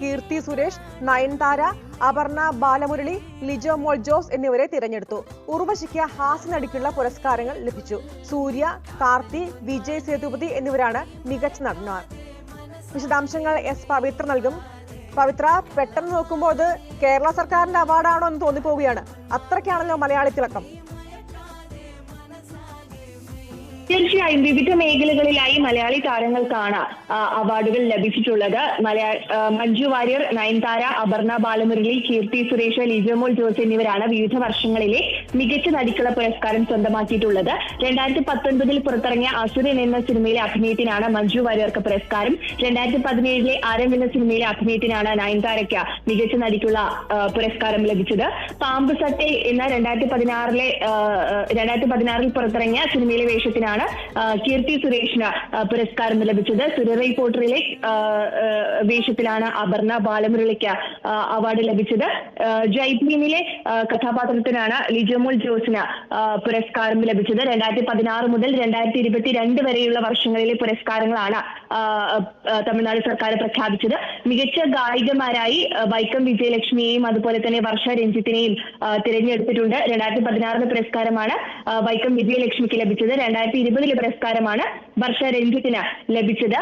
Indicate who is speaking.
Speaker 1: കീർത്തി സുരേഷ്, നയൻതാര, അപർണ ബാലമുരളി, ലിജോ മോൾ ജോസ് എന്നിവരെ തിരഞ്ഞെടുത്തു. ഉർവശിക്ക് ഹാസ്യനടിക്കുള്ള പുരസ്കാരങ്ങൾ ലഭിച്ചു. സൂര്യ, കാർത്തി, വിജയ് സേതുപതി എന്നിവരാണ് മികച്ച നടന്മാർ. വിശദാംശങ്ങൾ എസ് പവിത്ര നൽകും. പവിത്ര, പെട്ടെന്ന് നോക്കുമ്പോൾ അത് കേരള സർക്കാരിന്റെ അവാർഡാണോ എന്ന് തോന്നിപ്പോവുകയാണ്. അത്രയ്ക്കാണല്ലോ മലയാളി തിളക്കം.
Speaker 2: തീർച്ചയായും വിവിധ മേഖലകളിലായി മലയാളി താരങ്ങൾക്കാണ് അവാർഡുകൾ ലഭിച്ചിട്ടുള്ളത്. മഞ്ജു വാര്യർ, നയൻതാര, അപർണ ബാലമുരളി, കീർത്തി സുരേഷ്, ലിജോ മോൾ ജോസ് എന്നിവരാണ് വിവിധ വർഷങ്ങളിലെ മികച്ച നടിക്കുള്ള പുരസ്കാരം സ്വന്തമാക്കിയിട്ടുള്ളത്. 2019 പുറത്തിറങ്ങിയ അസുരൻ എന്ന സിനിമയിലെ അഭിനയത്തിനാണ് മഞ്ജു വാര്യർക്ക് പുരസ്കാരം. 2017 ആരം എന്ന സിനിമയിലെ അഭിനയത്തിനാണ് നയൻതാരയ്ക്ക് മികച്ച നടിക്കുള്ള പുരസ്കാരം ലഭിച്ചത്. പാമ്പ് സട്ടെ എന്ന 2016 പുറത്തിറങ്ങിയ സിനിമയിലെ വേഷത്തിനാണ് കീർത്തി സുരേഷിന് പുരസ്കാരം ലഭിച്ചത്. സുരറൈ പോർട്ടറിലെ വേഷത്തിലാണ് അപർണ ബാലമുരളിക്ക് അവാർഡ് ലഭിച്ചത്. ജയ്ഭീമിലെ കഥാപാത്രത്തിനാണ് ലിജോ മോൾ ജോസിന് പുരസ്കാരം ലഭിച്ചത്. 2016 മുതൽ 2022 വരെയുള്ള വർഷങ്ങളിലെ പുരസ്കാരങ്ങളാണ് തമിഴ്നാട് സർക്കാർ പ്രഖ്യാപിച്ചത്. മികച്ച ഗായികമാരായി വൈക്കം വിജയലക്ഷ്മിയെയും അതുപോലെ തന്നെ വർഷ രഞ്ജിത്തിനെയും തിരഞ്ഞെടുത്തിട്ടുണ്ട്. 2016 പുരസ്കാരമാണ് വൈക്കം വിജയലക്ഷ്മിക്ക് ലഭിച്ചത്. 2020 പുരസ്കാരമാണ് വർഷ രഞ്ജിത്തിന് ലഭിച്ചത്.